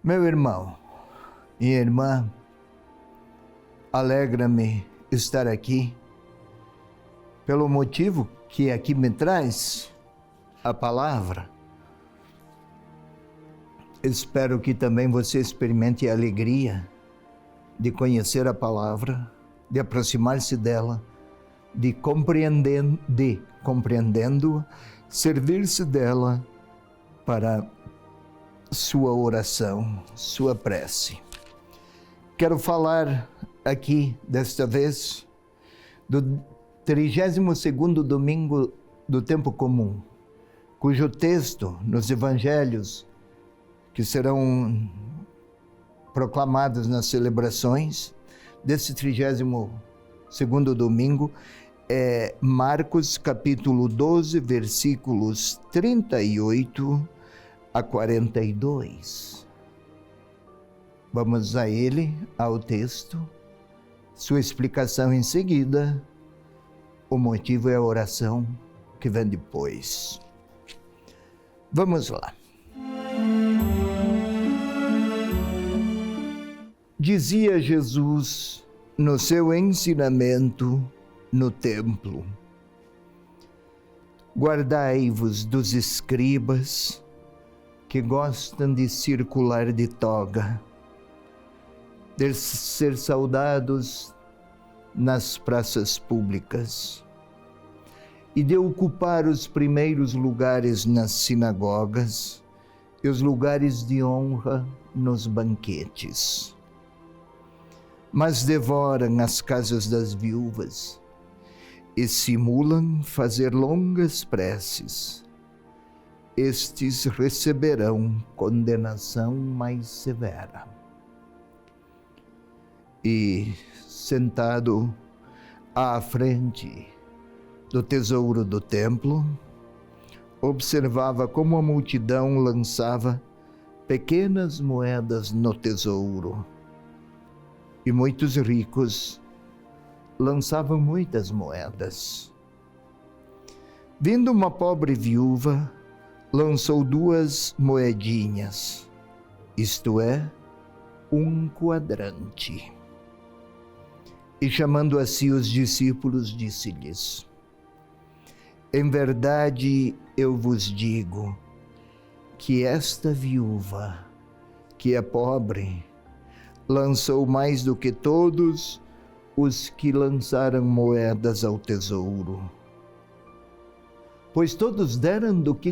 Meu irmão, minha irmã, alegra-me estar aqui pelo motivo que aqui me traz a palavra. Espero que também você experimente a alegria de conhecer a palavra, de aproximar-se dela, de compreendendo, servir-se dela para sua oração, sua prece. Quero falar aqui, desta vez, do 32º domingo do tempo comum, cujo texto nos evangelhos que serão proclamados nas celebrações desse 32º domingo é Marcos capítulo 12, versículos 38 a 42. Vamos a ele, ao texto, sua explicação em seguida, o motivo é a oração que vem depois. Vamos lá. Dizia Jesus no seu ensinamento no templo: guardai-vos dos escribas que gostam de circular de toga, de ser saudados nas praças públicas e de ocupar os primeiros lugares nas sinagogas e os lugares de honra nos banquetes. Mas devoram as casas das viúvas e simulam fazer longas preces. Estes receberão condenação mais severa. E, sentado à frente do tesouro do templo, observava como a multidão lançava pequenas moedas no tesouro. E muitos ricos lançavam muitas moedas. Vindo uma pobre viúva, lançou 2 moedinhas, isto é, 1 quadrante. E chamando a si os discípulos, disse-lhes: em verdade eu vos digo que esta viúva, que é pobre, lançou mais do que todos os que lançaram moedas ao tesouro. Pois todos deram do que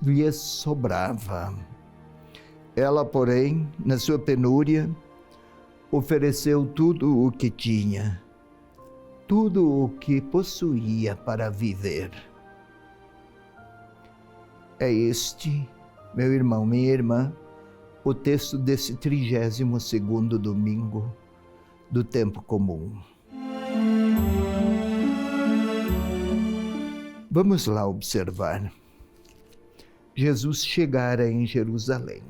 lhes sobrava. Ela, porém, na sua penúria, ofereceu tudo o que tinha, tudo o que possuía para viver. É este, meu irmão, minha irmã, o texto desse 32º domingo do tempo comum. Vamos lá observar. Jesus chegara em Jerusalém.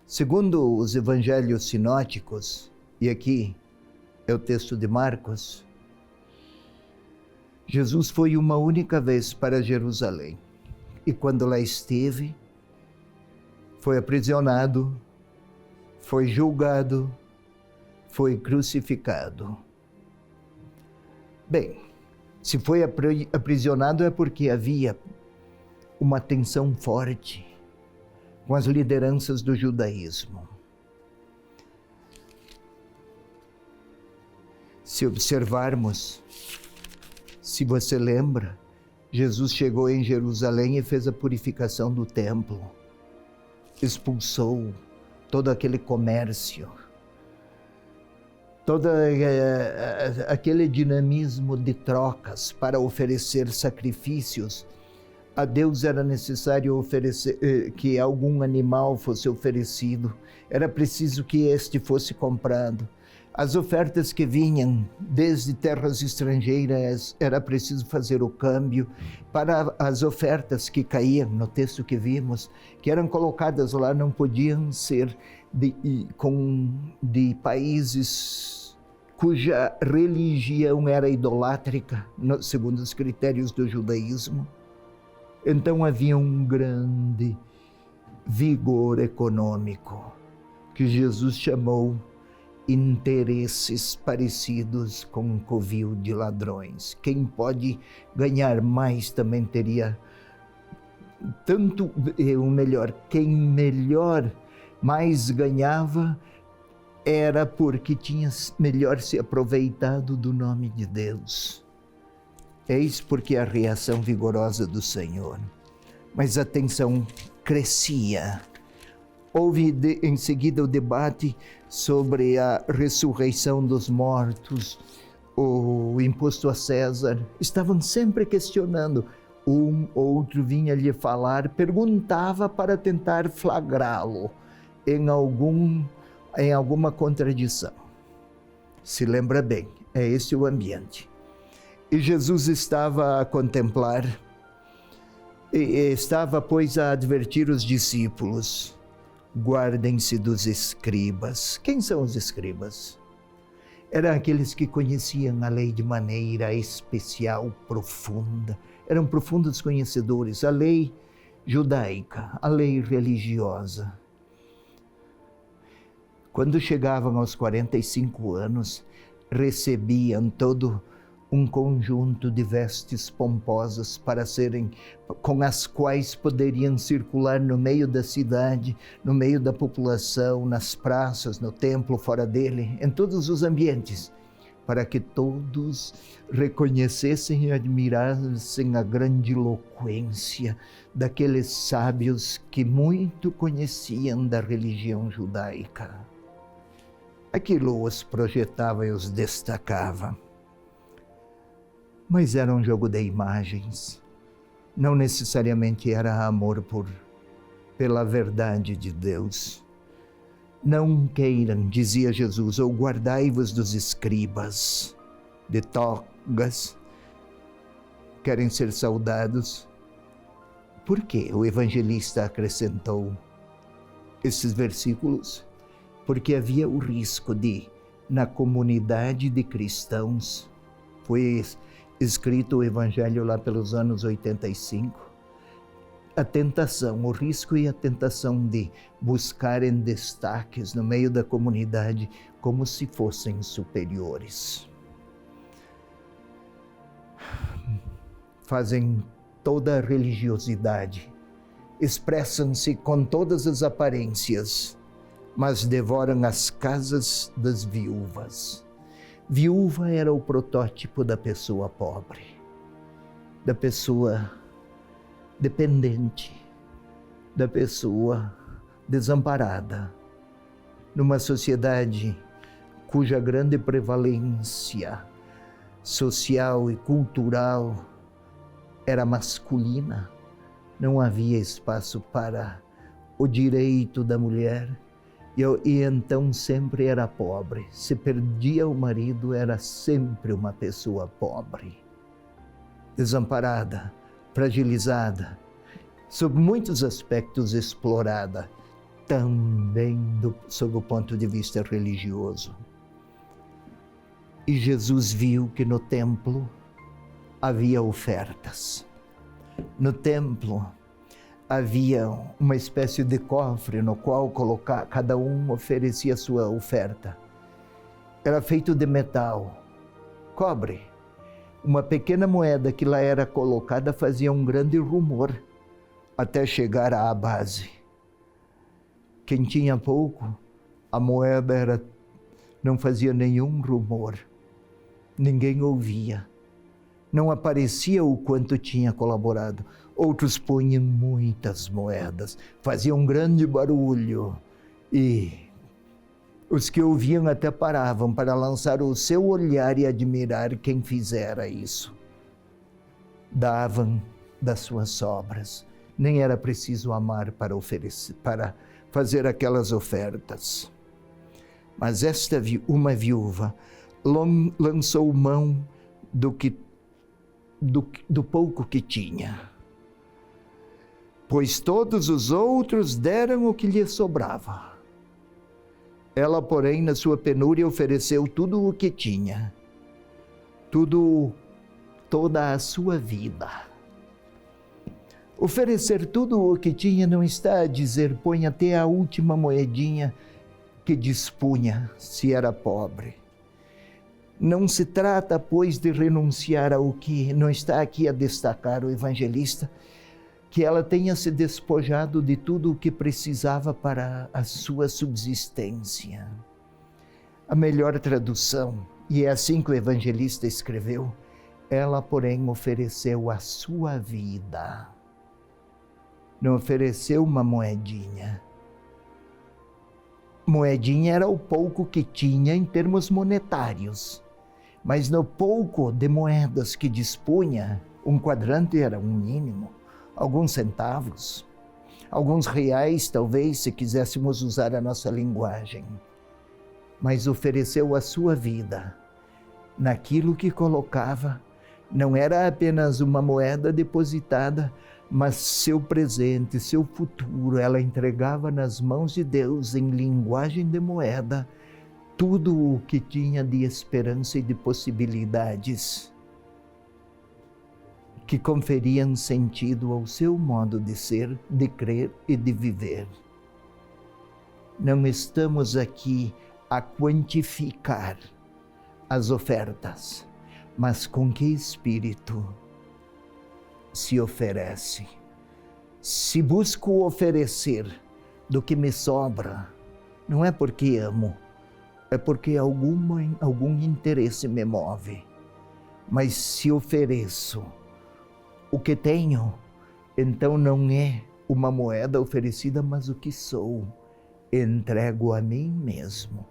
Segundo os evangelhos sinóticos, e aqui é o texto de Marcos, Jesus foi uma única vez para Jerusalém. E quando lá esteve, foi aprisionado, foi julgado, foi crucificado. Bem, se foi aprisionado é porque havia uma tensão forte com as lideranças do judaísmo. Se observarmos, se você lembra, Jesus chegou em Jerusalém e fez a purificação do templo, expulsou todo aquele comércio, todo aquele dinamismo de trocas para oferecer sacrifícios. A Deus era necessário oferecer, que algum animal fosse oferecido, era preciso que este fosse comprado. As ofertas que vinham desde terras estrangeiras, era preciso fazer o câmbio para as ofertas que caíam, no texto que vimos, que eram colocadas lá, não podiam ser de países cuja religião era idolátrica, segundo os critérios do judaísmo. Então havia um grande vigor econômico, que Jesus chamou interesses parecidos com um covil de ladrões. Quem pode ganhar mais também teria tanto o melhor. Quem mais ganhava era porque tinha melhor se aproveitado do nome de Deus. Eis porque a reação vigorosa do Senhor. Mas a tensão crescia. Houve em seguida o debate sobre a ressurreição dos mortos, o imposto a César. Estavam sempre questionando. Outro vinha lhe falar, perguntava para tentar flagrá-lo em alguma contradição. Se lembra bem, é esse o ambiente. E Jesus estava a contemplar, estava, pois, a advertir os discípulos: guardem-se dos escribas. Quem são os escribas? Eram aqueles que conheciam a lei de maneira especial, profunda. Eram profundos conhecedores, a lei judaica, a lei religiosa. Quando chegavam aos 45 anos, recebiam todo um conjunto de vestes pomposas para serem, com as quais poderiam circular no meio da cidade, no meio da população, nas praças, no templo, fora dele, em todos os ambientes, para que todos reconhecessem e admirassem a grande eloquência daqueles sábios que muito conheciam da religião judaica. Aquilo os projetava e os destacava. Mas era um jogo de imagens. Não necessariamente era amor pela verdade de Deus. Não queiram, dizia Jesus, ou guardai-vos dos escribas, de togas, querem ser saudados. Por que o evangelista acrescentou esses versículos? Porque havia o risco de, na comunidade de cristãos, foi escrito o evangelho lá pelos anos 85, a tentação, o risco e a tentação de buscarem destaques no meio da comunidade como se fossem superiores. Fazem toda a religiosidade, expressam-se com todas as aparências, mas devoram as casas das viúvas. Viúva era o protótipo da pessoa pobre, da pessoa dependente, da pessoa desamparada, numa sociedade cuja grande prevalência social e cultural era masculina. Não havia espaço para o direito da mulher. E então sempre era pobre. Se perdia o marido, era sempre uma pessoa pobre, desamparada, fragilizada, sob muitos aspectos explorada, também sob o ponto de vista religioso. E Jesus viu que no templo havia ofertas. No templo havia uma espécie de cofre no qual cada um oferecia sua oferta. Era feito de metal, cobre. Uma pequena moeda que lá era colocada fazia um grande rumor até chegar à base. Quem tinha pouco, a moeda não fazia nenhum rumor. Ninguém ouvia. Não aparecia o quanto tinha colaborado. Outros punham muitas moedas, faziam um grande barulho e os que ouviam até paravam para lançar o seu olhar e admirar quem fizera isso. Davam das suas sobras. Nem era preciso amar para oferecer, para fazer aquelas ofertas. Mas uma viúva lançou mão do pouco que tinha. Pois todos os outros deram o que lhe sobrava. Ela, porém, na sua penúria, ofereceu tudo o que tinha, toda a sua vida. Oferecer tudo o que tinha não está a dizer põe até a última moedinha que dispunha, se era pobre. Não se trata, pois, de renunciar ao que não está aqui a destacar o evangelista, que ela tenha se despojado de tudo o que precisava para a sua subsistência. A melhor tradução, e é assim que o evangelista escreveu, ela, porém, ofereceu a sua vida. Não ofereceu uma moedinha. Moedinha era o pouco que tinha em termos monetários. Mas no pouco de moedas que dispunha, um quadrante era um mínimo, alguns centavos, alguns reais, talvez, se quiséssemos usar a nossa linguagem. Mas ofereceu a sua vida naquilo que colocava. Não era apenas uma moeda depositada, mas seu presente, seu futuro, ela entregava nas mãos de Deus em linguagem de moeda, tudo o que tinha de esperança e de possibilidades que conferiam sentido ao seu modo de ser, de crer e de viver. Não estamos aqui a quantificar as ofertas, mas com que espírito se oferece. Se busco oferecer do que me sobra, não é porque amo, é porque algum interesse me move. Mas se ofereço o que tenho, então não é uma moeda oferecida, mas o que sou. Entrego a mim mesmo,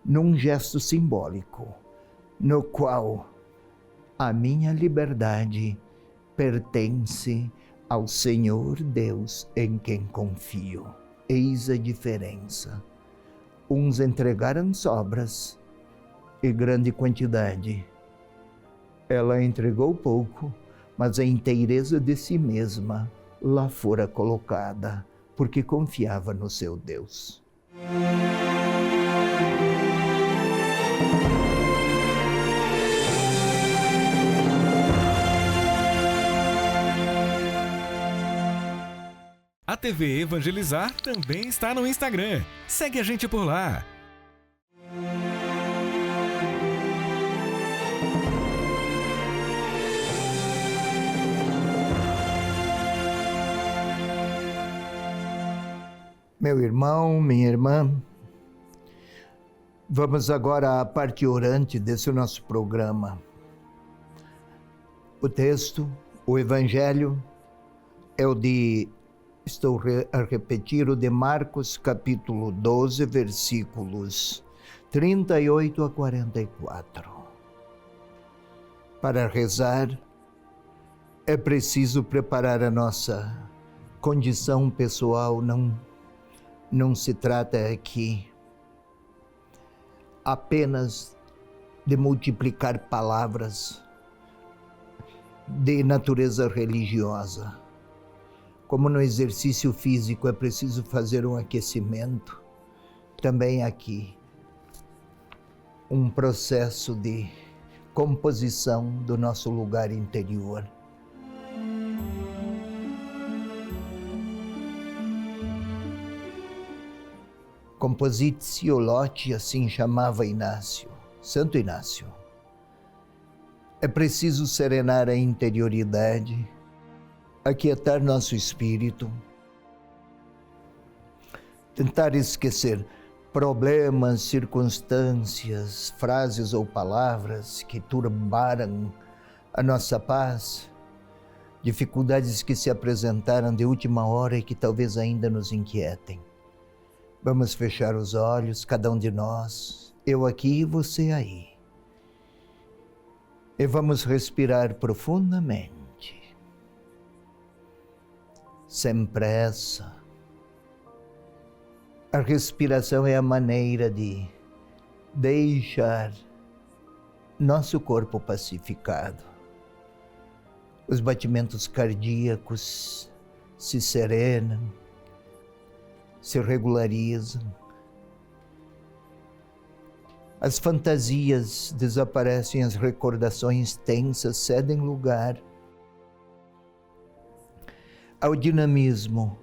num gesto simbólico, no qual a minha liberdade pertence ao Senhor Deus em quem confio. Eis a diferença. Uns entregaram sobras e grande quantidade. Ela entregou pouco, mas a inteireza de si mesma lá fora colocada, porque confiava no seu Deus. A TV Evangelizar também está no Instagram. Segue a gente por lá. Meu irmão, minha irmã, vamos agora à parte orante desse nosso programa. O texto, o Evangelho, é o de... Estou a repetir o de Marcos, capítulo 12, versículos 38 a 44. Para rezar, é preciso preparar a nossa condição pessoal. Não se trata aqui apenas de multiplicar palavras de natureza religiosa. Como no exercício físico é preciso fazer um aquecimento, também aqui um processo de composição do nosso lugar interior. Compositio loci, assim chamava Inácio, Santo Inácio. É preciso serenar a interioridade, aquietar nosso espírito, tentar esquecer problemas, circunstâncias, frases ou palavras que turbaram a nossa paz, dificuldades que se apresentaram de última hora e que talvez ainda nos inquietem. Vamos fechar os olhos, cada um de nós, eu aqui e você aí, e vamos respirar profundamente. Sem pressa. A respiração é a maneira de deixar nosso corpo pacificado. Os batimentos cardíacos se serenam, se regularizam. As fantasias desaparecem, as recordações tensas cedem lugar ao dinamismo,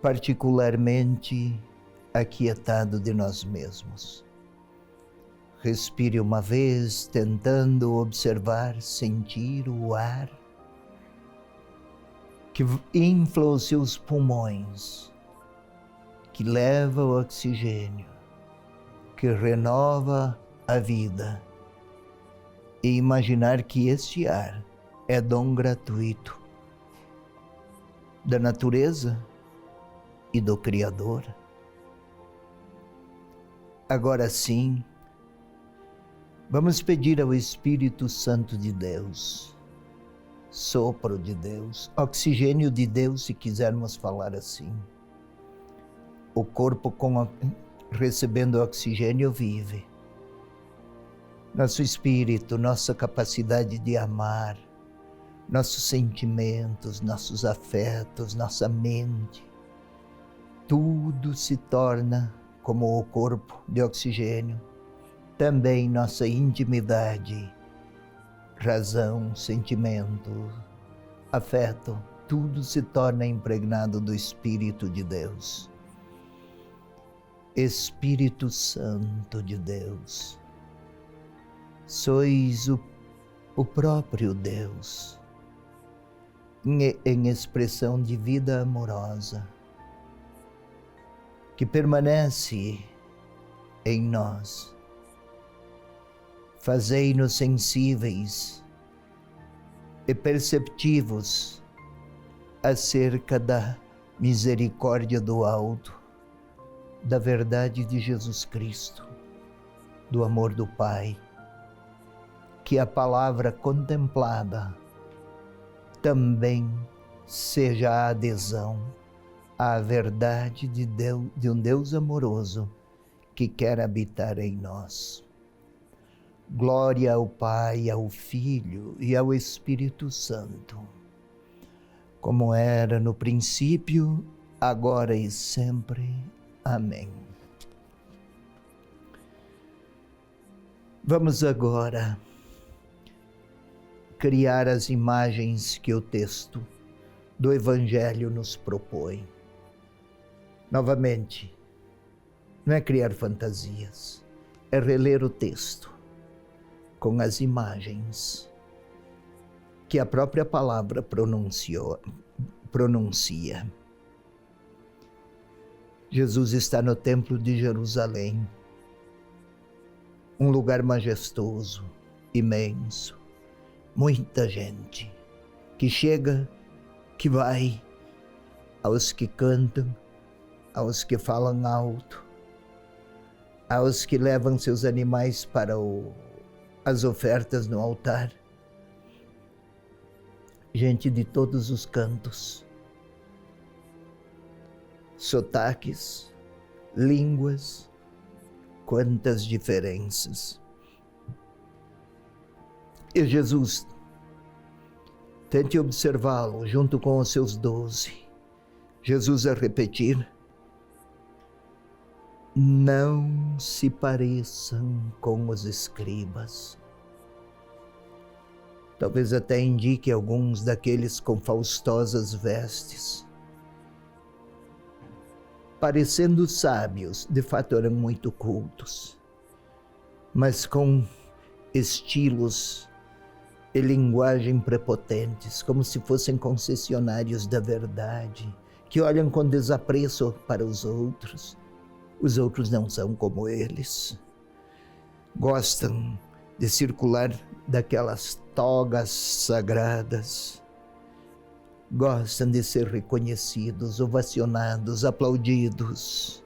particularmente aquietado de nós mesmos. Respire uma vez, tentando observar, sentir o ar que infla os seus pulmões, que leva o oxigênio, que renova a vida, e imaginar que este ar é dom gratuito da natureza e do Criador. Agora sim, vamos pedir ao Espírito Santo de Deus, sopro de Deus, oxigênio de Deus, se quisermos falar assim. O corpo recebendo oxigênio vive. Nosso espírito, nossa capacidade de amar, nossos sentimentos, nossos afetos, nossa mente, tudo se torna como o corpo de oxigênio. Também nossa intimidade, razão, sentimento, afeto, tudo se torna impregnado do Espírito de Deus. Espírito Santo de Deus, sois o próprio Deus, em expressão de vida amorosa, que permanece em nós. Fazei-nos sensíveis e perceptivos acerca da misericórdia do alto, da verdade de Jesus Cristo, do amor do Pai. Que a palavra contemplada também seja a adesão à verdade de Deus, de um Deus amoroso que quer habitar em nós. Glória ao Pai, ao Filho e ao Espírito Santo, como era no princípio, agora e sempre. Amém. Vamos agora criar as imagens que o texto do Evangelho nos propõe. Novamente, não é criar fantasias, é reler o texto com as imagens que a própria palavra pronuncia. Jesus está no Templo de Jerusalém, um lugar majestoso, imenso, muita gente que chega, que vai, aos que cantam, aos que falam alto, aos que levam seus animais para as ofertas no altar. Gente de todos os cantos, sotaques, línguas, quantas diferenças. E Jesus, tente observá-lo junto com os seus 12. Jesus a repetir: não se pareçam com os escribas. Talvez até indique alguns daqueles com faustosas vestes. Parecendo sábios, de fato eram muito cultos, mas com estilos e linguagem prepotentes, como se fossem concessionários da verdade, que olham com desapreço para os outros. Os outros não são como eles. Gostam de circular daquelas togas sagradas. Gostam de ser reconhecidos, ovacionados, aplaudidos.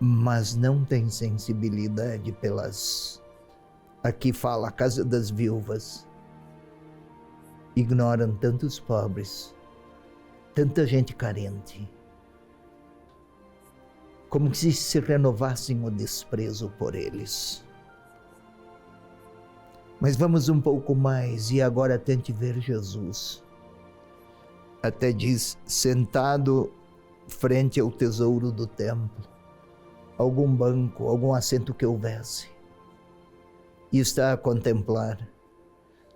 Mas não têm sensibilidade pelas... Aqui fala a casa das viúvas. Ignoram tantos pobres, tanta gente carente, como se renovassem o desprezo por eles. Mas vamos um pouco mais e agora tente ver Jesus. Até diz, sentado frente ao tesouro do templo, algum banco, algum assento que houvesse, e está a contemplar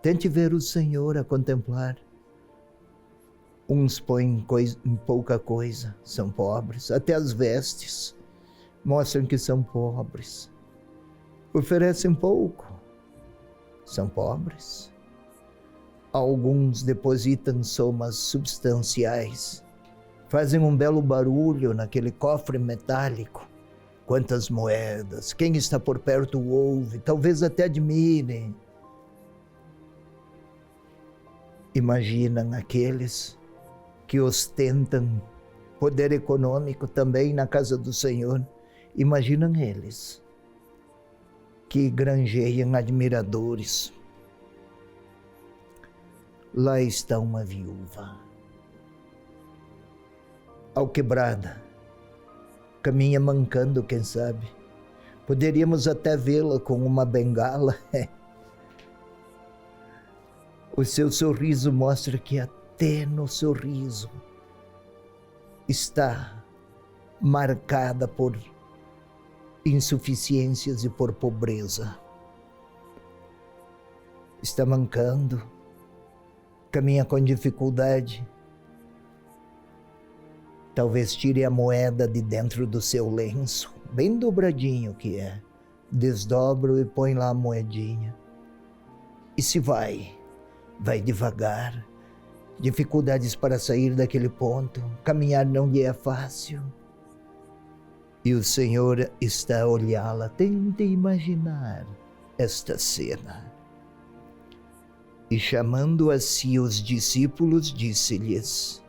Tente ver o Senhor a contemplar. Uns põem pouca coisa, são pobres. Até as vestes mostram que são pobres. Oferecem pouco, são pobres. Alguns depositam somas substanciais. Fazem um belo barulho naquele cofre metálico. Quantas moedas, quem está por perto ouve, talvez até admire. Imaginam aqueles que ostentam poder econômico também na casa do Senhor. Imaginam eles que granjeiam admiradores. Lá está uma viúva, alquebrada, caminha mancando, quem sabe. Poderíamos até vê-la com uma bengala. O seu sorriso mostra que até no sorriso está marcada por insuficiências e por pobreza. Está mancando, caminha com dificuldade. Talvez tire a moeda de dentro do seu lenço, bem dobradinho que é. Desdobra e põe lá a moedinha. E se vai devagar. Dificuldades para sair daquele ponto. Caminhar não lhe é fácil. E o Senhor está a olhá-la. Tente imaginar esta cena. E chamando a si os discípulos, disse-lhes: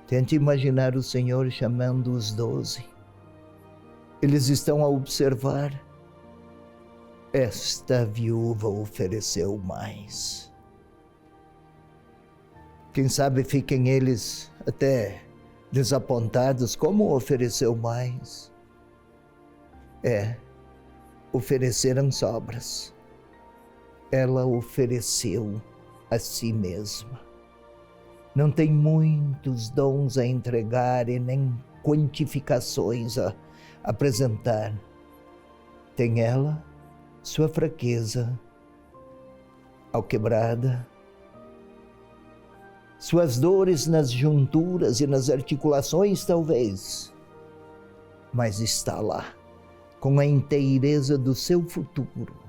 tente imaginar o Senhor chamando os 12. Eles estão a observar. Esta viúva ofereceu mais. Quem sabe fiquem eles até desapontados. Como ofereceu mais? Ofereceram sobras. Ela ofereceu a si mesma. Não tem muitos dons a entregar e nem quantificações a apresentar. Tem ela, sua fraqueza, alquebrada, suas dores nas junturas e nas articulações talvez, mas está lá, com a inteireza do seu futuro.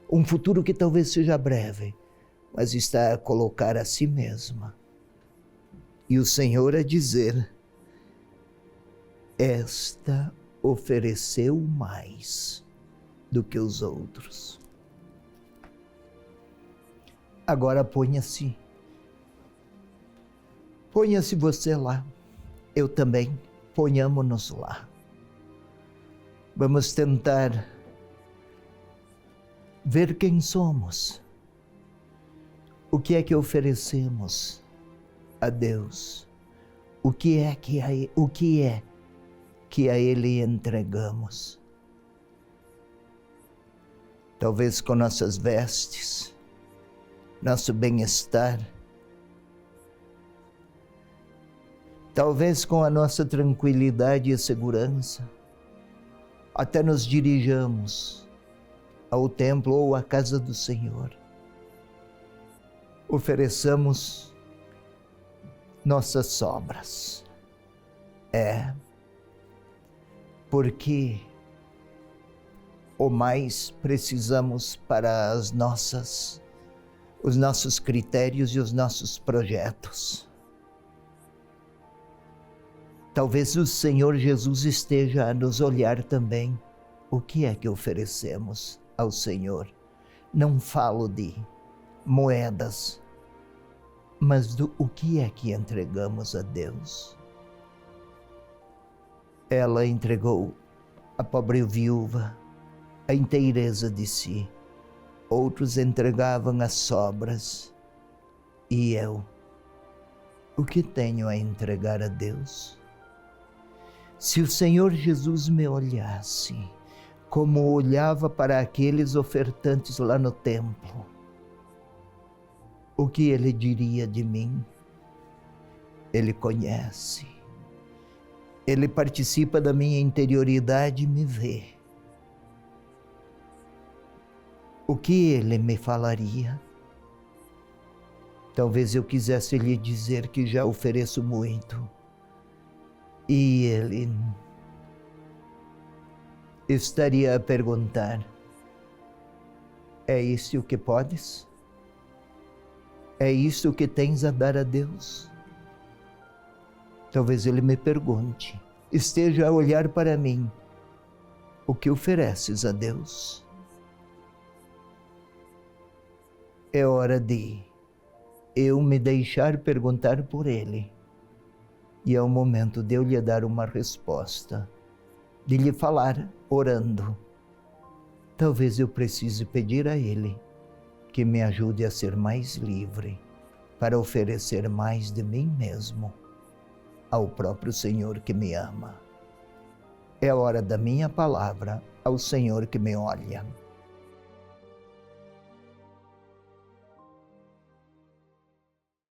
Um futuro que talvez seja breve, mas está a colocar a si mesma. E o Senhor a dizer: esta ofereceu mais do que os outros. Agora ponha-se você lá, eu também, ponhamo-nos lá. Vamos tentar ver quem somos, o que é que oferecemos a Deus, o que é que a Ele entregamos. Talvez com nossas vestes, nosso bem-estar, talvez com a nossa tranquilidade e segurança, até nos dirijamos ao templo ou à casa do Senhor. Ofereçamos nossas sobras. Porque o mais precisamos para os nossos critérios e os nossos projetos. Talvez o Senhor Jesus esteja a nos olhar também. O que é que oferecemos ao Senhor? Não falo de moedas, mas o que é que entregamos a Deus? Ela entregou a pobre viúva a inteireza de si. Outros entregavam as sobras. E eu, o que tenho a entregar a Deus? Se o Senhor Jesus me olhasse como olhava para aqueles ofertantes lá no templo, o que Ele diria de mim? Ele conhece. Ele participa da minha interioridade e me vê. O que Ele me falaria? Talvez eu quisesse lhe dizer que já ofereço muito. E ele estaria a perguntar: é isso o que podes? É isso o que tens a dar a Deus? Talvez ele me pergunte, esteja a olhar para mim: o que ofereces a Deus? É hora de eu me deixar perguntar por ele. E é o momento de eu lhe dar uma resposta, de lhe falar orando. Talvez eu precise pedir a ele que me ajude a ser mais livre, para oferecer mais de mim mesmo ao próprio Senhor que me ama. É hora da minha palavra ao Senhor que me olha.